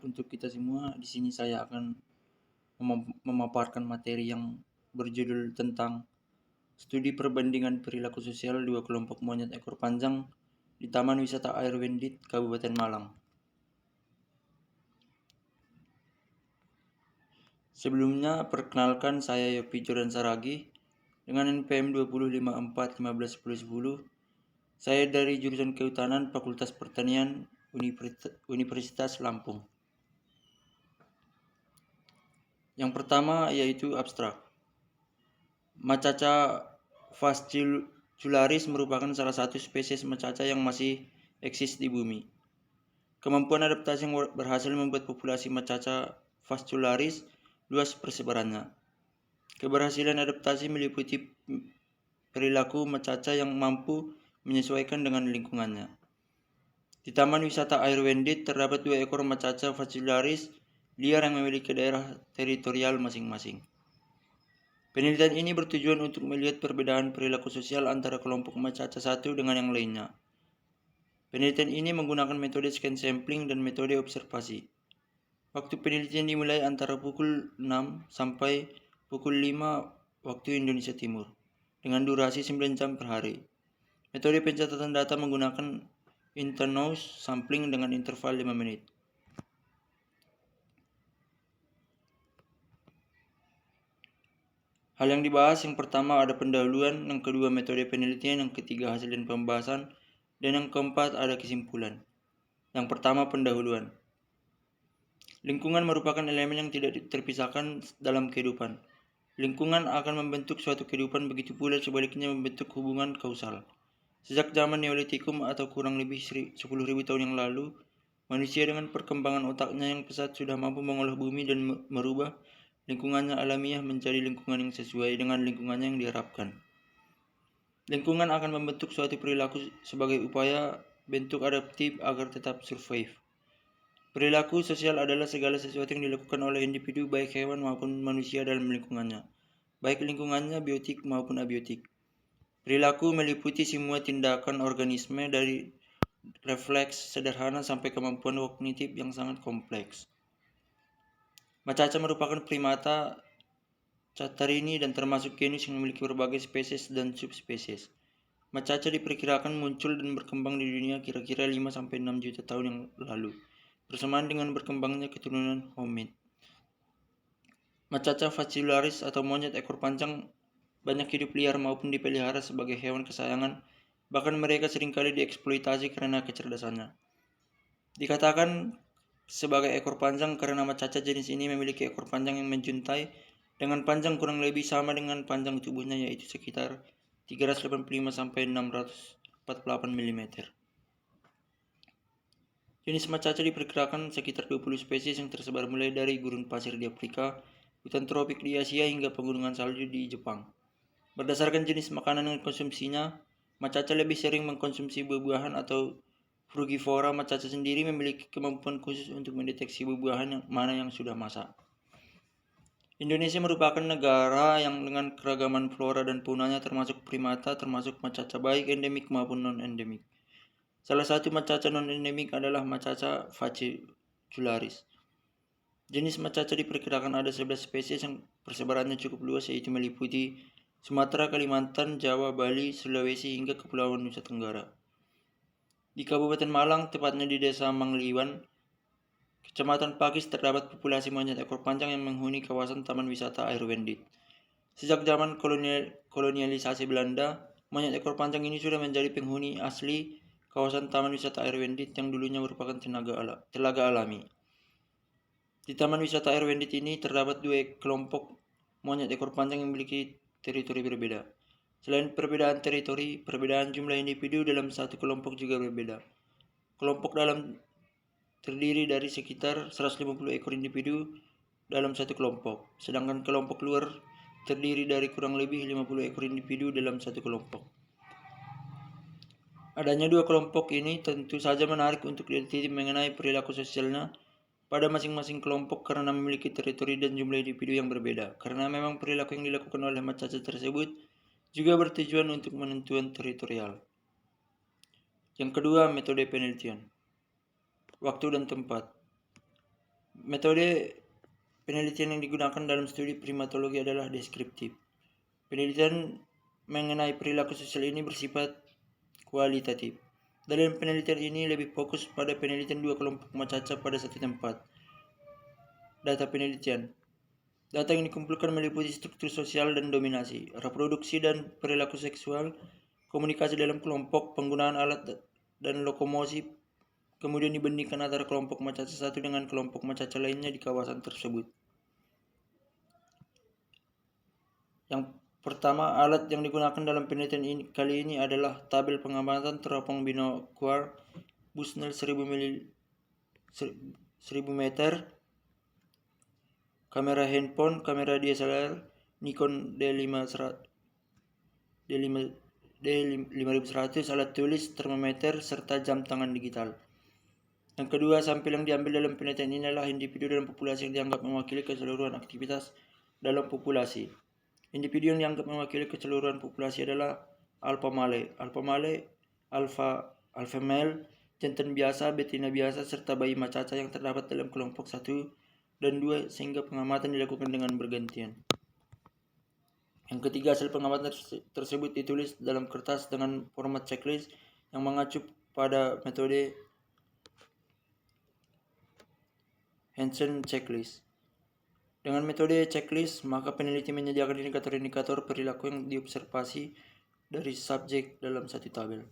untuk kita semua. Di sini saya akan memaparkan materi yang berjudul tentang studi perbandingan perilaku sosial dua kelompok monyet ekor panjang di Taman Wisata Air Wendit, Kabupaten Malang. Sebelumnya, perkenalkan saya Yopi Jordan Saragi dengan NPM 2054151010. Saya dari jurusan Kehutanan Fakultas Pertanian Universitas Lampung. Yang pertama yaitu abstrak. Macaca fascicularis merupakan salah satu spesies macaca yang masih eksis di bumi. Kemampuan adaptasi yang berhasil membuat populasi macaca fascicularis luas persebarannya. Keberhasilan adaptasi meliputi perilaku macaca yang mampu menyesuaikan dengan lingkungannya. Di Taman Wisata Air Wendit terdapat 2 ekor macaca fascicularis liar yang memiliki daerah teritorial masing-masing. Penelitian ini bertujuan untuk melihat perbedaan perilaku sosial antara kelompok macaca satu dengan yang lainnya. Penelitian ini menggunakan metode scan sampling dan metode observasi. Waktu penelitian dimulai antara pukul 6 sampai pukul 5 waktu Indonesia Timur, dengan durasi 9 jam per hari. Metode pencatatan data menggunakan inter-nose sampling dengan interval 5 menit. Hal yang dibahas yang pertama ada pendahuluan, yang kedua metode penelitian, yang ketiga hasil dan pembahasan, dan yang keempat ada kesimpulan. Yang pertama pendahuluan. Lingkungan merupakan elemen yang tidak terpisahkan dalam kehidupan. Lingkungan akan membentuk suatu kehidupan, begitu pula sebaliknya membentuk hubungan kausal. Sejak zaman Neolitikum atau kurang lebih 10.000 tahun yang lalu, manusia dengan perkembangan otaknya yang pesat sudah mampu mengolah bumi dan merubah lingkungannya alamiah menjadi lingkungan yang sesuai dengan lingkungannya yang diharapkan. Lingkungan akan membentuk suatu perilaku sebagai upaya bentuk adaptif agar tetap survive. Perilaku sosial adalah segala sesuatu yang dilakukan oleh individu baik hewan maupun manusia dalam lingkungannya, baik lingkungannya biotik maupun abiotik. Perilaku meliputi semua tindakan organisme dari refleks sederhana sampai kemampuan kognitif yang sangat kompleks. Macaca merupakan primata Catarini dan termasuk genus yang memiliki berbagai spesies dan subspesies. Macaca diperkirakan muncul dan berkembang di dunia kira-kira 5-6 juta tahun yang lalu, bersamaan dengan berkembangnya keturunan hominid. Macaca fascicularis atau monyet ekor panjang banyak hidup liar maupun dipelihara sebagai hewan kesayangan, bahkan mereka seringkali dieksploitasi karena kecerdasannya. Dikatakan sebagai ekor panjang karena macaca jenis ini memiliki ekor panjang yang menjuntai dengan panjang kurang lebih sama dengan panjang tubuhnya, yaitu sekitar 385 sampai 648 mm. Jenis macaca diperkirakan sekitar 20 spesies yang tersebar mulai dari gurun pasir di Afrika, hutan tropik di Asia hingga pegunungan salju di Jepang. Berdasarkan jenis makanan yang dikonsumsinya, macaca lebih sering mengkonsumsi buah-buahan atau frugivora. Macaca sendiri memiliki kemampuan khusus untuk mendeteksi buah-buahan mana yang sudah masak. Indonesia merupakan negara yang dengan keragaman flora dan faunanya termasuk primata, termasuk macaca baik endemik maupun non-endemik. Salah satu macaca non-endemik adalah macaca fascicularis. Jenis macaca diperkirakan ada 11 spesies yang persebarannya cukup luas, yaitu meliputi Sumatera, Kalimantan, Jawa, Bali, Sulawesi, hingga Kepulauan Nusa Tenggara. Di Kabupaten Malang, tepatnya di Desa Mangliwan, Kecamatan Pakis, terdapat populasi monyet ekor panjang yang menghuni kawasan Taman Wisata Air Wendit. Sejak zaman kolonialisasi Belanda, monyet ekor panjang ini sudah menjadi penghuni asli kawasan Taman Wisata Air Wendit yang dulunya merupakan telaga alami. Di Taman Wisata Air Wendit ini terdapat 2 kelompok monyet ekor panjang yang memiliki teritori berbeda. Selain perbedaan teritori, perbedaan jumlah individu dalam satu kelompok juga berbeda. Kelompok dalam terdiri dari sekitar 150 ekor individu dalam satu kelompok, sedangkan kelompok luar terdiri dari kurang lebih 50 ekor individu dalam satu kelompok. Adanya 2 kelompok ini tentu saja menarik untuk diteliti mengenai perilaku sosialnya pada masing-masing kelompok karena memiliki teritori dan jumlah individu yang berbeda. Karena memang perilaku yang dilakukan oleh macaca tersebut juga bertujuan untuk penentuan teritorial. Yang kedua, metode penelitian. Waktu dan tempat. Metode penelitian yang digunakan dalam studi primatologi adalah deskriptif. Penelitian mengenai perilaku sosial ini bersifat kualitatif. Dalam penelitian ini lebih fokus pada penelitian dua kelompok macaca pada satu tempat. Data penelitian. Data yang dikumpulkan meliputi struktur sosial dan dominasi, reproduksi dan perilaku seksual, komunikasi dalam kelompok, penggunaan alat dan lokomosi, kemudian dibandingkan antara kelompok macaca satu dengan kelompok macaca lainnya di kawasan tersebut. Yang pertama, alat yang digunakan dalam penelitian kali ini adalah tabel pengamatan teropong binokular Bushnell 1000 meter, kamera handphone, kamera DSLR Nikon D5100, alat tulis, termometer, serta jam tangan digital. Yang kedua, sampel yang diambil dalam penelitian ini adalah individu dalam populasi yang dianggap mewakili keseluruhan aktivitas dalam populasi. Individu yang dianggap mewakili keseluruhan populasi adalah alpha male, alpha male, jantan biasa, betina biasa, serta bayi macaca yang terdapat dalam kelompok 1 dan 2 sehingga pengamatan dilakukan dengan bergantian. Yang ketiga, hasil pengamatan tersebut ditulis dalam kertas dengan format checklist yang mengacu pada metode Hansen checklist. Dengan metode checklist, maka peneliti menyediakan indikator-indikator perilaku yang diobservasi dari subjek dalam satu tabel.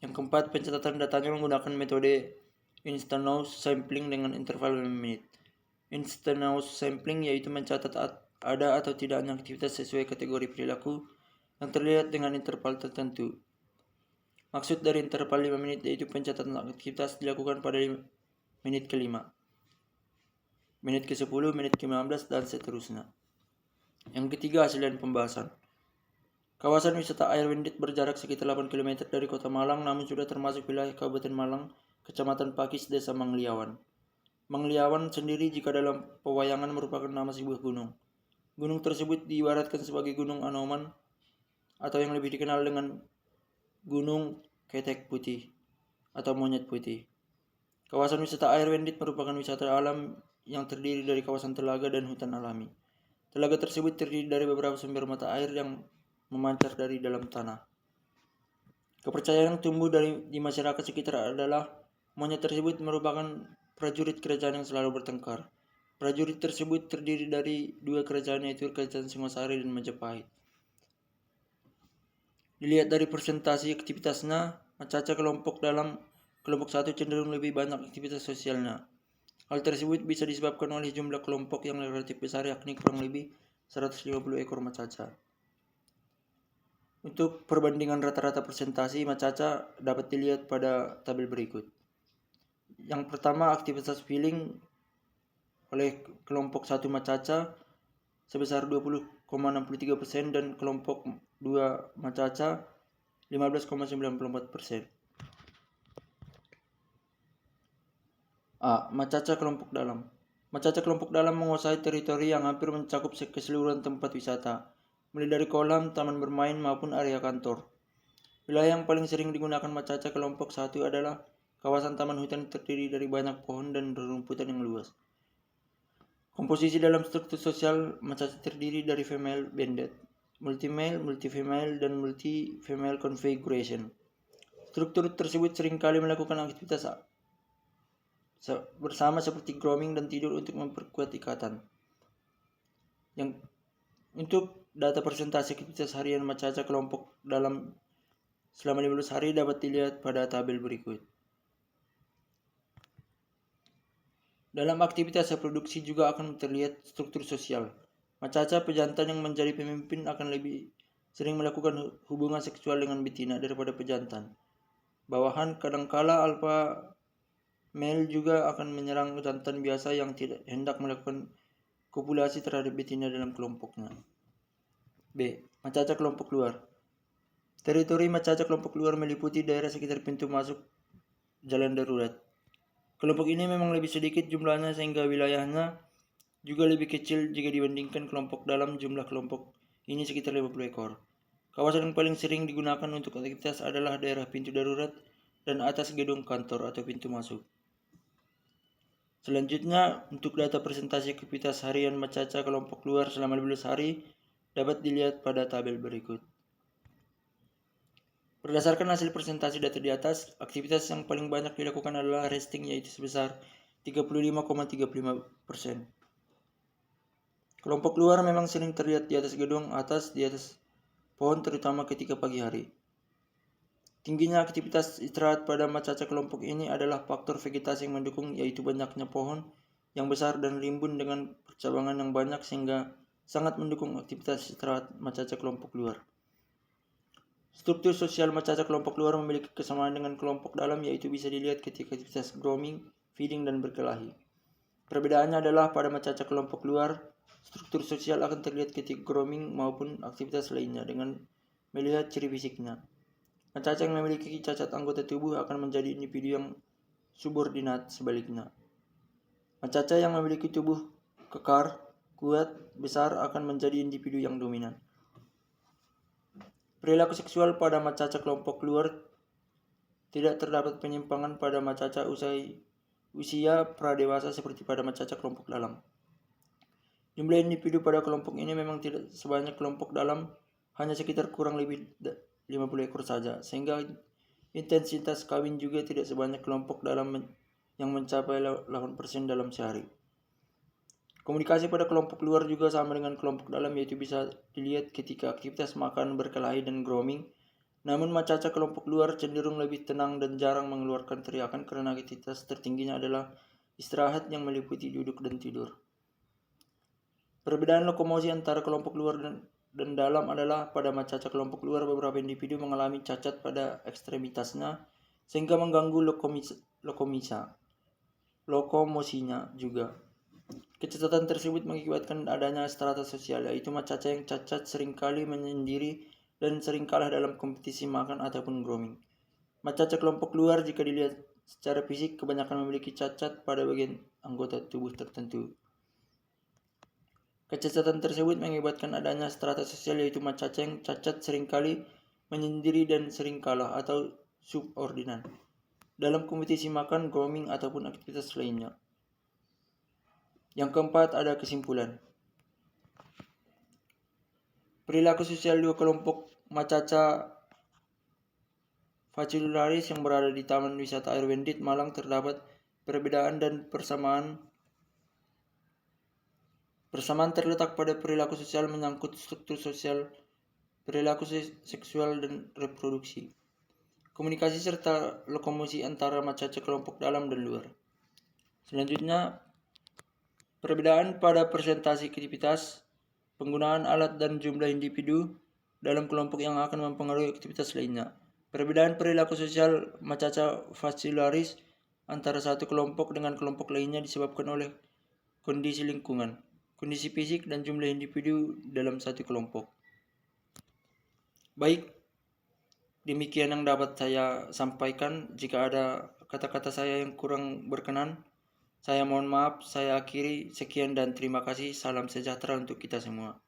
Yang keempat, pencatatan datanya menggunakan metode instantaneous sampling dengan interval 5 menit. Instantaneous sampling yaitu mencatat ada atau tidaknya aktivitas sesuai kategori perilaku yang terlihat dengan interval tertentu. Maksud dari interval 5 menit yaitu pencatatan aktivitas dilakukan pada menit ke-5, menit ke-10, menit ke-15, dan seterusnya. Yang ketiga, hasil dan pembahasan. Kawasan wisata air Wendet berjarak sekitar 8 km dari kota Malang, namun sudah termasuk wilayah Kabupaten Malang, Kecamatan Pakis, Desa Mangliawan. Mangliawan sendiri jika dalam pewayangan merupakan nama sebuah gunung. Gunung tersebut diibaratkan sebagai Gunung Anoman atau yang lebih dikenal dengan Gunung Ketek Putih atau Monyet Putih. Kawasan wisata air Wendet merupakan wisata alam yang terdiri dari kawasan telaga dan hutan alami. Telaga tersebut terdiri dari beberapa sumber mata air yang memancar dari dalam tanah. Kepercayaan yang tumbuh di masyarakat sekitar adalah monyet tersebut merupakan prajurit kerajaan yang selalu bertengkar. Prajurit tersebut terdiri dari dua kerajaan, yaitu Kerajaan Singosari dan Majapahit. Dilihat dari presentasi aktivitasnya, macaca kelompok 1 cenderung lebih banyak aktivitas sosialnya. Hal tersebut bisa disebabkan oleh jumlah kelompok yang relatif besar, yakni kurang lebih 150 ekor macaca. Untuk perbandingan rata-rata presentasi macaca dapat dilihat pada tabel berikut. Yang pertama, aktivitas feeding oleh kelompok 1 macaca sebesar 20,63% dan kelompok 2 macaca 15,94%. A. Macaca kelompok dalam. Macaca kelompok dalam menguasai teritori yang hampir mencakup keseluruhan tempat wisata, mulai dari kolam, taman bermain, maupun area kantor. Wilayah yang paling sering digunakan macaca kelompok 1 adalah kawasan taman hutan terdiri dari banyak pohon dan rerumputan yang luas. Komposisi dalam struktur sosial, macaca terdiri dari female banded, multi-male, multi-female, dan multi-female configuration. Struktur tersebut seringkali melakukan aktivitas bersama seperti grooming dan tidur untuk memperkuat ikatan. Untuk data presentasi aktivitas harian macaca kelompok dalam selama 15 hari dapat dilihat pada tabel berikut. Dalam aktivitas reproduksi juga akan terlihat struktur sosial. Macaca pejantan yang menjadi pemimpin akan lebih sering melakukan hubungan seksual dengan betina daripada pejantan. Bawahan, kadangkala alpha male juga akan menyerang jantan biasa yang tidak hendak melakukan kopulasi terhadap betina dalam kelompoknya. B. Macaca kelompok luar. Teritori macaca kelompok luar meliputi daerah sekitar pintu masuk jalan darurat. Kelompok ini memang lebih sedikit jumlahnya sehingga wilayahnya juga lebih kecil jika dibandingkan kelompok dalam. Jumlah kelompok ini sekitar 50 ekor. Kawasan yang paling sering digunakan untuk aktivitas adalah daerah pintu darurat dan atas gedung kantor atau pintu masuk. Selanjutnya, untuk data presentasi aktivitas harian Macaca kelompok luar selama 15 hari dapat dilihat pada tabel berikut. Berdasarkan hasil presentasi data di atas, aktivitas yang paling banyak dilakukan adalah resting, yaitu sebesar 35,35%. Kelompok luar memang sering terlihat di atas gedung, di atas pohon, terutama ketika pagi hari. Tingginya aktivitas istirahat pada Macaca kelompok ini adalah faktor vegetasi yang mendukung, yaitu banyaknya pohon yang besar dan rimbun dengan percabangan yang banyak sehingga sangat mendukung aktivitas istirahat Macaca kelompok luar. Struktur sosial Macaca kelompok luar memiliki kesamaan dengan kelompok dalam, yaitu bisa dilihat ketika aktivitas grooming, feeding, dan berkelahi. Perbedaannya adalah pada Macaca kelompok luar, struktur sosial akan terlihat ketika grooming maupun aktivitas lainnya dengan melihat ciri fisiknya. Macaca yang memiliki cacat anggota tubuh akan menjadi individu yang subordinat sebaliknya. Macaca yang memiliki tubuh kekar, kuat, besar akan menjadi individu yang dominan. Perilaku seksual pada Macaca kelompok luar tidak terdapat penyimpangan pada Macaca usia pradewasa seperti pada Macaca kelompok dalam. Jumlah individu pada kelompok ini memang tidak sebanyak kelompok dalam, hanya sekitar kurang lebih 50 ekor saja, sehingga intensitas kawin juga tidak sebanyak kelompok dalam yang mencapai 8% dalam sehari. Komunikasi pada kelompok luar juga sama dengan kelompok dalam, yaitu bisa dilihat ketika aktivitas makan, berkelahi, dan grooming. Namun Macaca kelompok luar cenderung lebih tenang dan jarang mengeluarkan teriakan karena aktivitas tertingginya adalah istirahat yang meliputi duduk dan tidur. Perbedaan lokomosi antara kelompok luar dan dalam adalah pada Macaca kelompok luar beberapa individu mengalami cacat pada ekstremitasnya sehingga mengganggu lokomosinya juga. Kecacatan tersebut mengakibatkan adanya strata sosial, yaitu Macaca yang cacat seringkali menyendiri dan sering kalah dalam kompetisi makan ataupun grooming. Macaca kelompok luar jika dilihat secara fisik kebanyakan memiliki cacat pada bagian anggota tubuh tertentu. Kecacatan tersebut mengakibatkan adanya strata sosial, yaitu Macaca yang cacat seringkali menyendiri dan sering kalah atau subordinan dalam kompetisi makan, grooming, ataupun aktivitas lainnya. Yang keempat, ada kesimpulan. Perilaku sosial dua kelompok Macaca facellularis yang berada di Taman Wisata Air Wendit, Malang terdapat perbedaan dan persamaan. Persamaan terletak pada perilaku sosial menyangkut struktur sosial, perilaku seksual, dan reproduksi, komunikasi, serta lokomosi antara Macaca kelompok dalam dan luar. Selanjutnya, perbedaan pada presentasi aktivitas, penggunaan alat, dan jumlah individu dalam kelompok yang akan mempengaruhi aktivitas lainnya. Perbedaan perilaku sosial Macaca facellularis antara satu kelompok dengan kelompok lainnya disebabkan oleh kondisi lingkungan, kondisi fisik, dan jumlah individu dalam satu kelompok. Baik, demikian yang dapat saya sampaikan. Jika ada kata-kata saya yang kurang berkenan, saya mohon maaf. Saya akhiri. Sekian dan terima kasih. Salam sejahtera untuk kita semua.